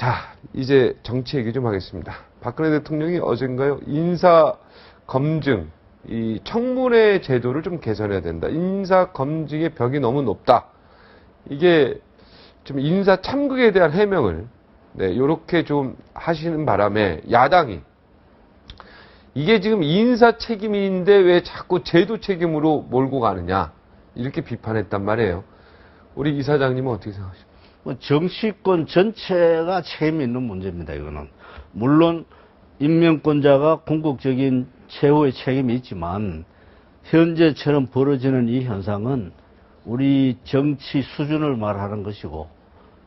자, 이제 정치 얘기 좀 하겠습니다. 박근혜 대통령이 어젠가요, 인사 검증, 이 청문회 제도를 좀 개선해야 된다. 인사 검증의 벽이 너무 높다. 이게 좀 인사 참극에 대한 해명을, 네, 요렇게 좀 하시는 바람에 야당이 이게 지금 인사 책임인데 왜 자꾸 제도 책임으로 몰고 가느냐. 이렇게 비판했단 말이에요. 우리 이사장님은 어떻게 생각하십니까? 정치권 전체가 책임이 있는 문제입니다, 이거는. 물론, 임명권자가 궁극적인 최후의 책임이 있지만, 현재처럼 벌어지는 이 현상은 우리 정치 수준을 말하는 것이고,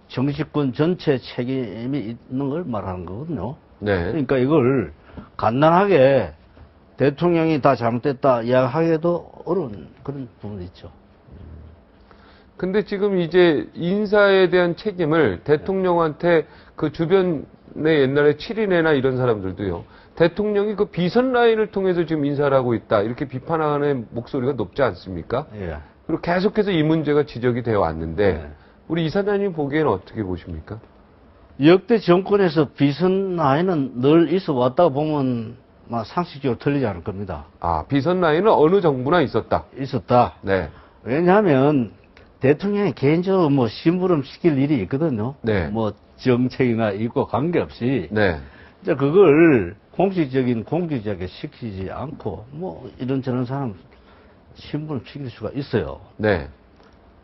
정치권 전체 책임이 있는 걸 말하는 거거든요. 네. 그러니까 이걸 간단하게 대통령이 다 잘못됐다 이야기하기도 어려운 그런 부분이 있죠. 근데 지금 이제 인사에 대한 책임을 대통령한테 그 주변에 옛날에 7인회나 이런 사람들도요. 대통령이 그 비선 라인을 통해서 지금 인사를 하고 있다. 이렇게 비판하는 목소리가 높지 않습니까? 예. 그리고 계속해서 이 문제가 지적이 되어 왔는데 예. 우리 이사장님 보기에는 어떻게 보십니까? 역대 정권에서 비선 라인은 늘 있어 왔다고 보면 상식적으로 틀리지 않을 겁니다. 아, 비선 라인은 어느 정부나 있었다. 있었다. 네. 왜냐하면 대통령이 개인적으로 뭐 심부름 시킬 일이 있거든요. 네. 뭐 정책이나 이거 관계없이. 네. 이제 그걸 공직자에게 시키지 않고 뭐 이런저런 사람 심부름 시킬 수가 있어요. 네.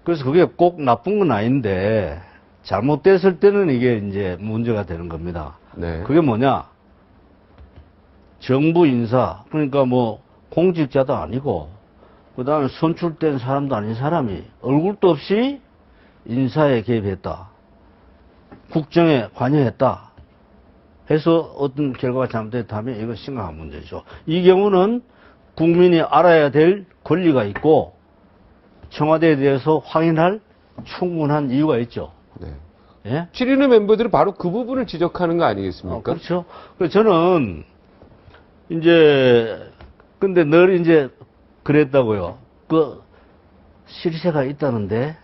그래서 그게 꼭 나쁜 건 아닌데 잘못됐을 때는 이게 이제 문제가 되는 겁니다. 네. 그게 뭐냐? 정부 인사, 그러니까 뭐 공직자도 아니고 그 다음에 선출된 사람도 아닌 사람이 얼굴도 없이 인사에 개입했다. 국정에 관여했다. 해서 어떤 결과가 잘못됐다면 이거 심각한 문제죠. 이 경우는 국민이 알아야 될 권리가 있고 청와대에 대해서 확인할 충분한 이유가 있죠. 네. 예? 7인회 멤버들이 바로 그 부분을 지적하는 거 아니겠습니까? 그렇죠. 그래서 저는 이제 근데 늘 이제 그랬다고요. 그 실세가 있다는데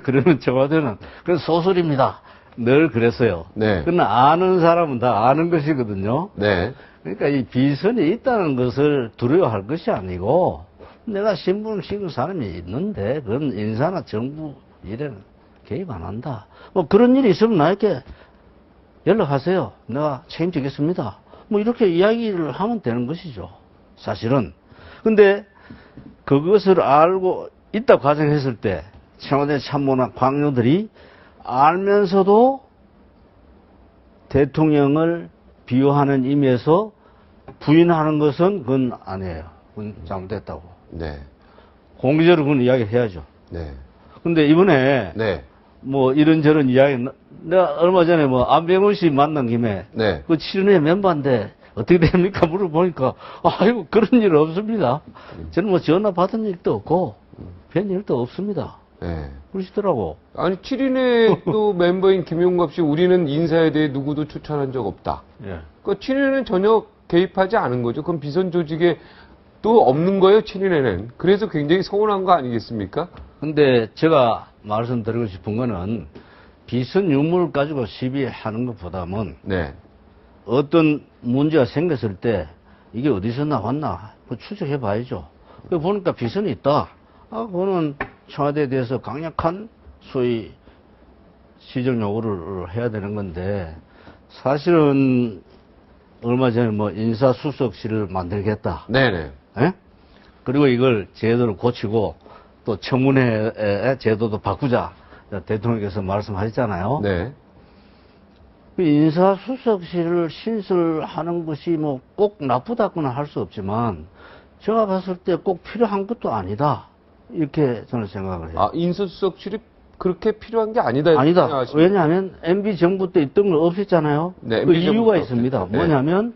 그러면 청와대는 그건 소설입니다. 늘 그랬어요. 네. 그러나 아는 사람은 다 아는 것이거든요. 네. 그러니까 이 비선이 있다는 것을 두려워할 것이 아니고 내가 신분을 찍은 사람이 있는데 그건 인사나 정부 일에는 개입 안 한다. 뭐 그런 일이 있으면 나에게 연락하세요. 내가 책임지겠습니다. 뭐 이렇게 이야기를 하면 되는 것이죠. 사실은. 근데 그것을 알고 있다고 가정했을 때 청와대 참모나 관료들이 알면서도 대통령을 비호하는 의미에서 부인하는 것은 그건 아니에요. 그건 잘못됐다고. 네. 공개적으로 그건 이야기해야죠. 네. 근데 이번에 네. 뭐 이런저런 이야기, 내가 얼마 전에 뭐 안병훈 씨 만난 김에 네. 그 7인회 멤버인데 어떻게 됩니까? 물어보니까 아이고 그런 일 없습니다. 저는 뭐 전화 받은 일도 없고 뵌 일도 없습니다. 네. 그러시더라고. 아니 7인회 또 멤버인 김용갑 씨 우리는 인사에 대해 누구도 추천한 적 없다. 예. 그 7인회는 전혀 개입하지 않은 거죠. 그럼 비선 조직에 또 없는 거예요, 7인회는. 그래서 굉장히 서운한 거 아니겠습니까? 근데 제가 말씀드리고 싶은 거는 비선 유무를 가지고 시비하는 것보다는 네. 어떤 문제가 생겼을 때 이게 어디서 나왔나 추적해 봐야죠. 보니까 비선이 있다. 그거는 청와대에 대해서 강력한 소위 시정 요구를 해야 되는 건데 사실은 얼마 전에 뭐 인사수석실을 만들겠다. 네네. 예? 그리고 이걸 제도를 고치고 또 청문회 제도도 바꾸자. 대통령께서 말씀하셨잖아요. 네. 인사수석실을 신설하는 것이 뭐 꼭 나쁘다고는 할 수 없지만 제가 봤을 때 꼭 필요한 것도 아니다. 이렇게 저는 생각을 해요. 아, 인사수석실이 그렇게 필요한 게 아니다. 아니다. 생각하십니까? 왜냐하면 MB 정부 때 있던 거 없앴잖아요. 네, 그 MB 정부 이유가 때 있습니다. 없앴죠. 네. 뭐냐면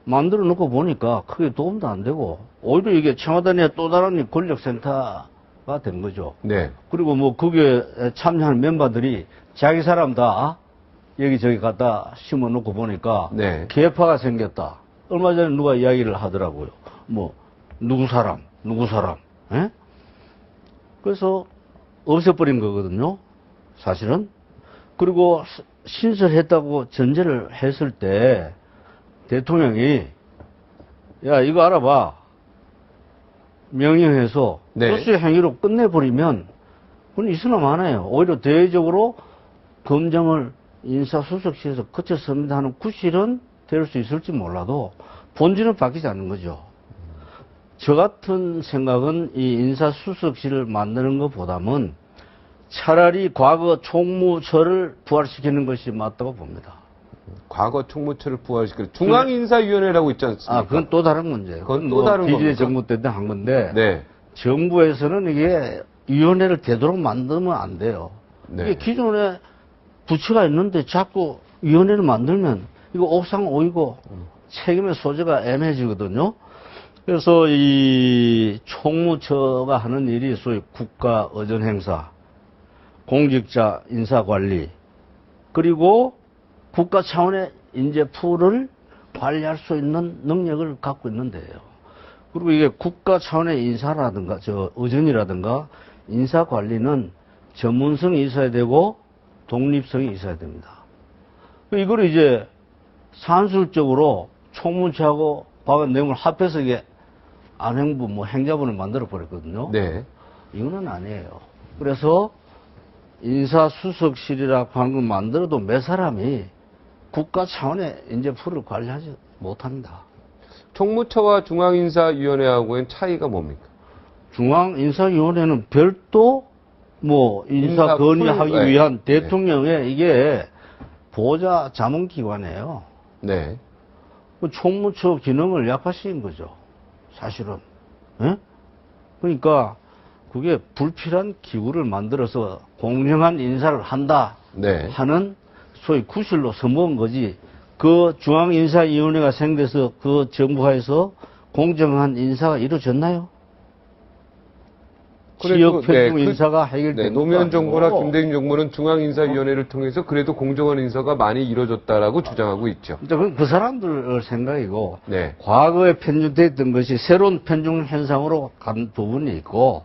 만들어 놓고 보니까 크게 도움도 안 되고 오히려 이게 청와대 내 또 다른 권력센터가 된 거죠. 네. 그리고 뭐 거기에 참여하는 멤버들이 자기 사람 다 여기저기 갖다 심어 놓고 보니까 네. 계파가 생겼다. 얼마 전에 누가 이야기를 하더라고요. 뭐 누구 사람. 예? 그래서 없애버린 거거든요. 사실은. 그리고 신설했다고 전제를 했을 때 대통령이 야 이거 알아봐 명령해서 네. 보수의 행위로 끝내버리면 그건 있으나 마나요. 오히려 대외적으로 검증을 인사수석실에서 거쳤습니다 하는 구실은 될 수 있을지 몰라도 본질은 바뀌지 않는 거죠. 저 같은 생각은 이 인사수석실을 만드는 것보다는 차라리 과거 총무처를 부활시키는 것이 맞다고 봅니다. 과거 총무처를 부활시킬 중앙인사위원회라고 있지 않습니까? 아, 그건 또 다른 문제예요. 그건 또 다른 BJ 겁니까? 정부 때도 한 건데 네. 정부에서는 이게 위원회를 되도록 만들면 안 돼요. 네. 이게 기존에 부처가 있는데 자꾸 위원회를 만들면 이거 옥상오이고 책임의 소재가 애매해지거든요. 그래서 이 총무처가 하는 일이 소위 국가 의전 행사, 공직자 인사관리, 그리고 국가 차원의 인재풀을 관리할 수 있는 능력을 갖고 있는 데예요. 그리고 이게 국가 차원의 인사라든가 의전이라든가 인사관리는 전문성이 있어야 되고 독립성이 있어야 됩니다. 이걸 이제 산술적으로 총무처하고 과거 내용을 합해서 이게 안행부, 행자부를 만들어 버렸거든요. 네. 이거는 아니에요. 그래서 인사수석실이라고 하는 걸 만들어도 몇 사람이 국가 차원의 인재풀을 관리하지 못합니다. 총무처와 중앙인사위원회하고의 차이가 뭡니까? 중앙인사위원회는 별도 인사 건의하기 네. 위한 대통령의 이게 보좌 자문기관이에요. 네. 그 총무처 기능을 약화시킨 거죠. 사실은. 예? 그러니까 그게 불필요한 기구를 만들어서 공정한 인사를 한다 네. 하는 소위 구실로 써먹은 거지. 그 중앙인사위원회가 생겨서 그 정부하에서 공정한 인사가 이루어졌나요? 지역 편중 인사가 해결된 네, 것도 노무현 정부나 아니고. 김대중 정부는 중앙인사위원회를 통해서 그래도 공정한 인사가 많이 이루어졌다라고 주장하고 있죠. 그건 그 사람들 생각이고 네. 과거에 편중됐던 것이 새로운 편중 현상으로 간 부분이 있고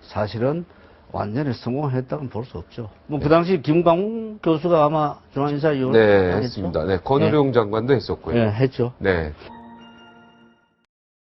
사실은 완전히 성공했다고는 볼 수 없죠. 그 당시 김광훈 교수가 아마 중앙인사위원회 네, 했습니다. 네, 권우룡 장관도 했었고요. 네, 했죠. 네.